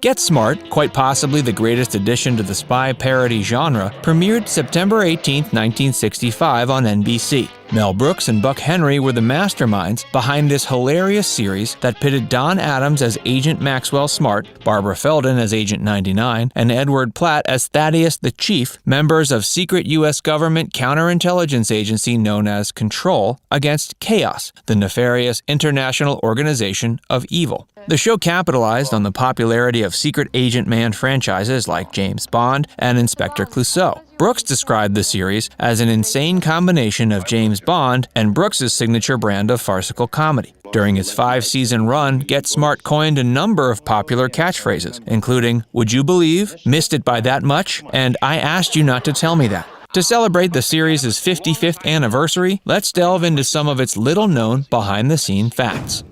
Get Smart, quite possibly the greatest addition to the spy parody genre, premiered September 18, 1965 on NBC. Mel Brooks and Buck Henry were the masterminds behind this hilarious series that pitted Don Adams as Agent Maxwell Smart, Barbara Feldon as Agent 99, and Edward Platt as Thaddeus the Chief, members of secret U.S. government counterintelligence agency known as Control, against Chaos, the nefarious international organization of evil. The show capitalized on the popularity of Secret Agent Man franchises like James Bond and Inspector Clouseau. Brooks described the series as an insane combination of James Bond and Brooks' signature brand of farcical comedy. During its 5-season run, Get Smart coined a number of popular catchphrases, including, "Would you believe?" "Missed it by that much?" and "I asked you not to tell me that." To celebrate the series' 55th anniversary, let's delve into some of its little-known behind-the-scene facts.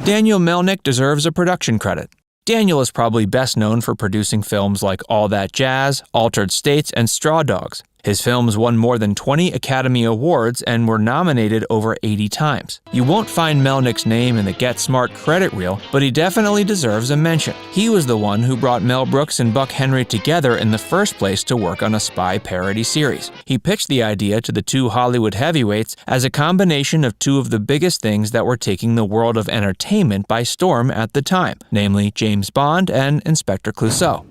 Daniel Melnick deserves a production credit. Daniel is probably best known for producing films like All That Jazz, Altered States, and Straw Dogs. His films won more than 20 Academy Awards and were nominated over 80 times. You won't find Melnick's name in the Get Smart credit reel, but he definitely deserves a mention. He was the one who brought Mel Brooks and Buck Henry together in the first place to work on a spy parody series. He pitched the idea to the two Hollywood heavyweights as a combination of two of the biggest things that were taking the world of entertainment by storm at the time, namely James Bond and Inspector Clouseau.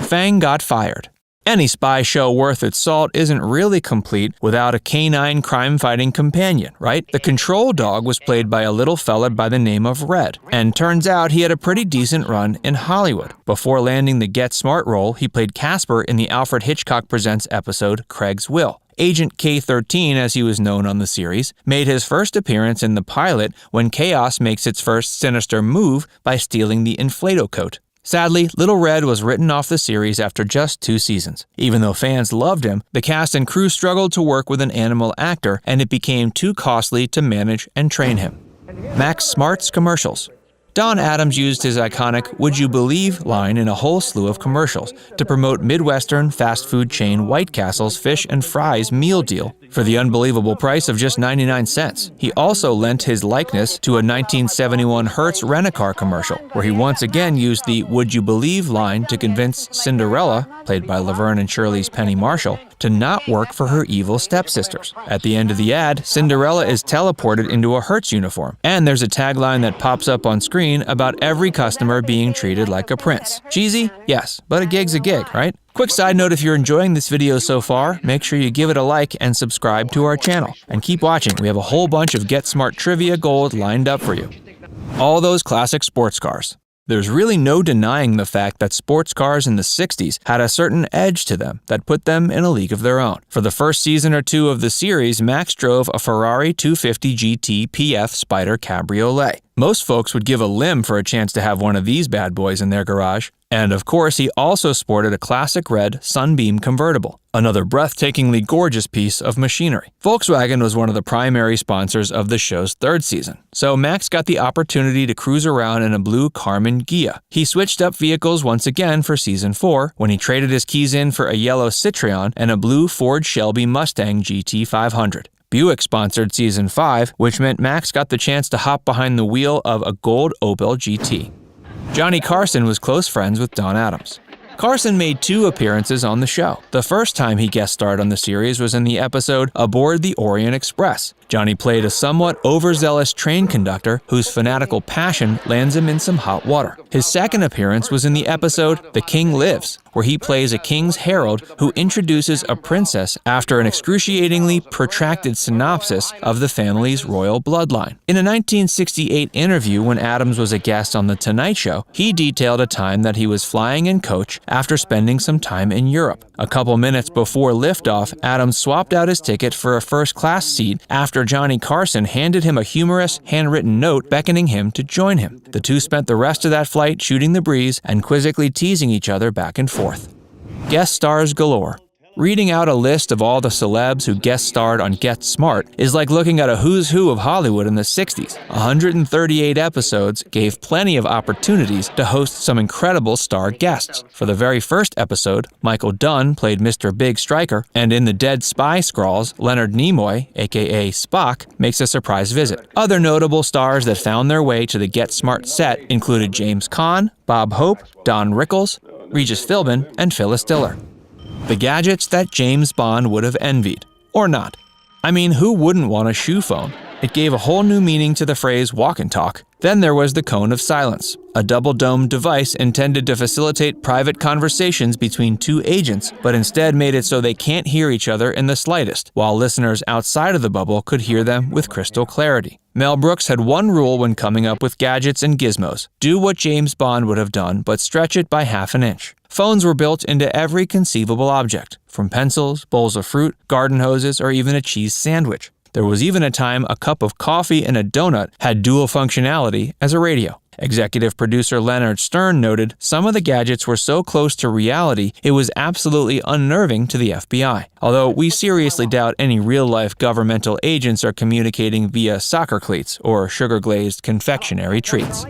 Fang got fired. Any spy show worth its salt isn't really complete without a canine crime-fighting companion, right? The control dog was played by a little fella by the name of Red, and turns out he had a pretty decent run in Hollywood. Before landing the Get Smart role, he played Casper in the Alfred Hitchcock Presents episode Craig's Will. Agent K-13, as he was known on the series, made his first appearance in the pilot when Chaos makes its first sinister move by stealing the Inflato-Coat. Sadly, Little Red was written off the series after just 2 seasons. Even though fans loved him, the cast and crew struggled to work with an animal actor, and it became too costly to manage and train him. Max Smart's commercials. Don Adams used his iconic "Would you believe" line in a whole slew of commercials to promote Midwestern fast food chain White Castle's fish and fries meal deal for the unbelievable price of just 99 cents. He also lent his likeness to a 1971 Hertz Rent-A-Car commercial, where he once again used the "Would you believe" line to convince Cinderella, played by Laverne and Shirley's Penny Marshall, to not work for her evil stepsisters. At the end of the ad, Cinderella is teleported into a Hertz uniform, and there's a tagline that pops up on screen about every customer being treated like a prince. Cheesy? Yes, but a gig's a gig, right? Quick side note, if you're enjoying this video so far, make sure you give it a like and subscribe to our channel. And keep watching, we have a whole bunch of Get Smart trivia gold lined up for you. All those classic sports cars. There's really no denying the fact that sports cars in the 60s had a certain edge to them that put them in a league of their own. For the first season or two of the series, Max drove a Ferrari 250 GT PF Spider Cabriolet. Most folks would give a limb for a chance to have one of these bad boys in their garage. And of course, he also sported a classic red Sunbeam convertible, another breathtakingly gorgeous piece of machinery. Volkswagen was one of the primary sponsors of the show's 3rd season, so Max got the opportunity to cruise around in a blue Karmann Ghia. He switched up vehicles once again for season 4, when he traded his keys in for a yellow Citroen and a blue Ford Shelby Mustang GT500. Buick sponsored season 5, which meant Max got the chance to hop behind the wheel of a gold Opel GT. Johnny Carson was close friends with Don Adams. Carson made 2 appearances on the show. The first time he guest starred on the series was in the episode Aboard the Orient Express. Johnny played a somewhat overzealous train conductor whose fanatical passion lands him in some hot water. His second appearance was in the episode The King Lives, where he plays a king's herald who introduces a princess after an excruciatingly protracted synopsis of the family's royal bloodline. In a 1968 interview when Adams was a guest on The Tonight Show, he detailed a time that he was flying in coach after spending some time in Europe. A couple minutes before liftoff, Adams swapped out his ticket for a first-class seat after Johnny Carson handed him a humorous, handwritten note beckoning him to join him. The two spent the rest of that flight shooting the breeze and quizzically teasing each other back and forth. Guest stars galore. Reading out a list of all the celebs who guest starred on Get Smart is like looking at a who's who of Hollywood in the 60s. 138 episodes gave plenty of opportunities to host some incredible star guests. For the very first episode, Michael Dunn played Mr. Big Striker, and in the Dead Spy Scrolls, Leonard Nimoy, aka Spock, makes a surprise visit. Other notable stars that found their way to the Get Smart set included James Caan, Bob Hope, Don Rickles, Regis Philbin, and Phyllis Diller. The gadgets that James Bond would have envied. Or not. I mean, who wouldn't want a shoe phone? It gave a whole new meaning to the phrase walk and talk. Then there was the Cone of Silence, a double-domed device intended to facilitate private conversations between two agents, but instead made it so they can't hear each other in the slightest, while listeners outside of the bubble could hear them with crystal clarity. Mel Brooks had one rule when coming up with gadgets and gizmos: do what James Bond would have done, but stretch it by half an inch. Phones were built into every conceivable object, from pencils, bowls of fruit, garden hoses, or even a cheese sandwich. There was even a time a cup of coffee and a donut had dual functionality as a radio. Executive producer Leonard Stern noted, "Some of the gadgets were so close to reality, it was absolutely unnerving to the FBI. Although we seriously doubt any real-life governmental agents are communicating via soccer cleats or sugar-glazed confectionery treats."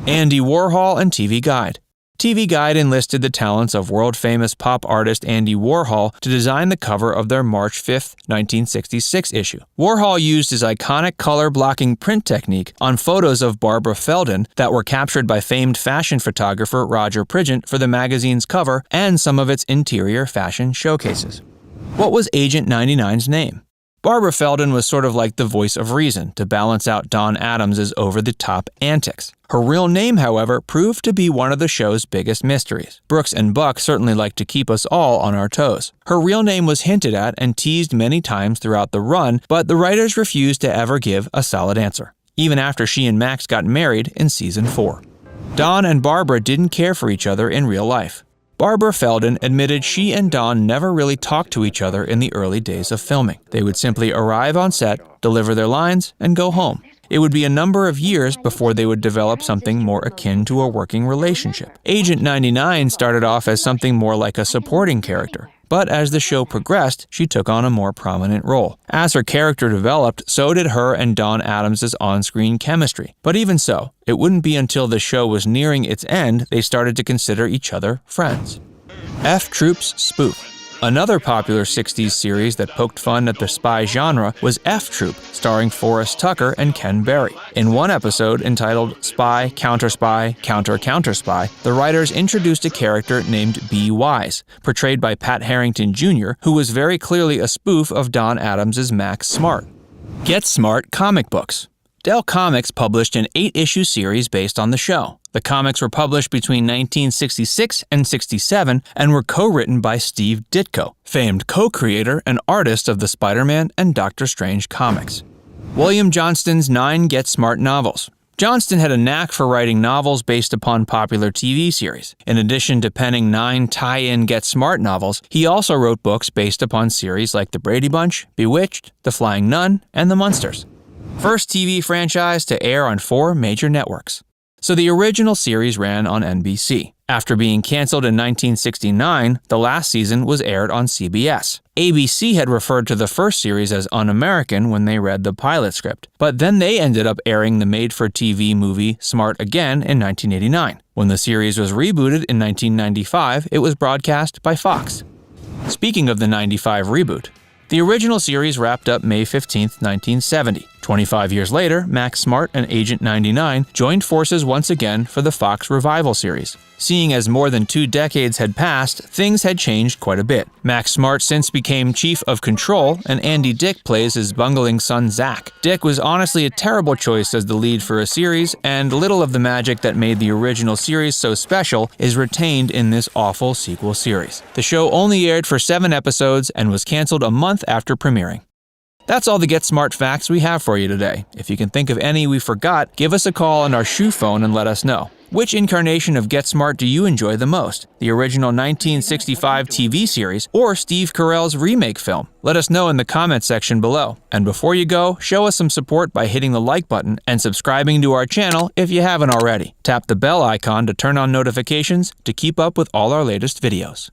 Andy Warhol and TV Guide. TV Guide enlisted the talents of world-famous pop artist Andy Warhol to design the cover of their March 5, 1966 issue. Warhol used his iconic color-blocking print technique on photos of Barbara Feldon that were captured by famed fashion photographer Roger Pridgent for the magazine's cover and some of its interior fashion showcases. What was Agent 99's name? Barbara Feldon was sort of like the voice of reason to balance out Don Adams' over-the-top antics. Her real name, however, proved to be one of the show's biggest mysteries. Brooks and Buck certainly like to keep us all on our toes. Her real name was hinted at and teased many times throughout the run, but the writers refused to ever give a solid answer, even after she and Max got married in season 4. Don and Barbara didn't care for each other in real life. Barbara Feldon admitted she and Don never really talked to each other in the early days of filming. They would simply arrive on set, deliver their lines, and go home. It would be a number of years before they would develop something more akin to a working relationship. Agent 99 started off as something more like a supporting character, but as the show progressed, she took on a more prominent role. As her character developed, so did her and Don Adams' on-screen chemistry. But even so, it wouldn't be until the show was nearing its end they started to consider each other friends. F Troop's Spoof. Another popular 60s series that poked fun at the spy genre was F Troop, starring Forrest Tucker and Ken Berry. In one episode entitled Spy, Counter-Spy, Counter-Counter-Spy, the writers introduced a character named B. Wise, portrayed by Pat Harrington Jr., who was very clearly a spoof of Don Adams' Max Smart. Get Smart comic books. Dell Comics published an 8-issue series based on the show. The comics were published between 1966 and 67 and were co-written by Steve Ditko, famed co-creator and artist of the Spider-Man and Doctor Strange comics. William Johnston's 9 Get Smart novels. Johnston had a knack for writing novels based upon popular TV series. In addition to penning 9 tie-in Get Smart novels, he also wrote books based upon series like The Brady Bunch, Bewitched, The Flying Nun, and The Munsters. First TV franchise to air on 4 major networks. So the original series ran on NBC. After being canceled in 1969, the last season was aired on CBS. ABC had referred to the first series as un-American when they read the pilot script, but then they ended up airing the made-for-TV movie Smart Again in 1989. When the series was rebooted in 1995, it was broadcast by Fox. Speaking of the 95 reboot, the original series wrapped up May 15, 1970. 25 years later, Max Smart and Agent 99 joined forces once again for the Fox revival series. Seeing as more than 2 decades had passed, things had changed quite a bit. Max Smart since became Chief of Control, and Andy Dick plays his bungling son Zach. Dick was honestly a terrible choice as the lead for a series, and little of the magic that made the original series so special is retained in this awful sequel series. The show only aired for 7 episodes and was canceled a month after premiering. That's all the Get Smart facts we have for you today. If you can think of any we forgot, give us a call on our shoe phone and let us know. Which incarnation of Get Smart do you enjoy the most? The original 1965 TV series or Steve Carell's remake film? Let us know in the comments section below. And before you go, show us some support by hitting the like button and subscribing to our channel if you haven't already. Tap the bell icon to turn on notifications to keep up with all our latest videos.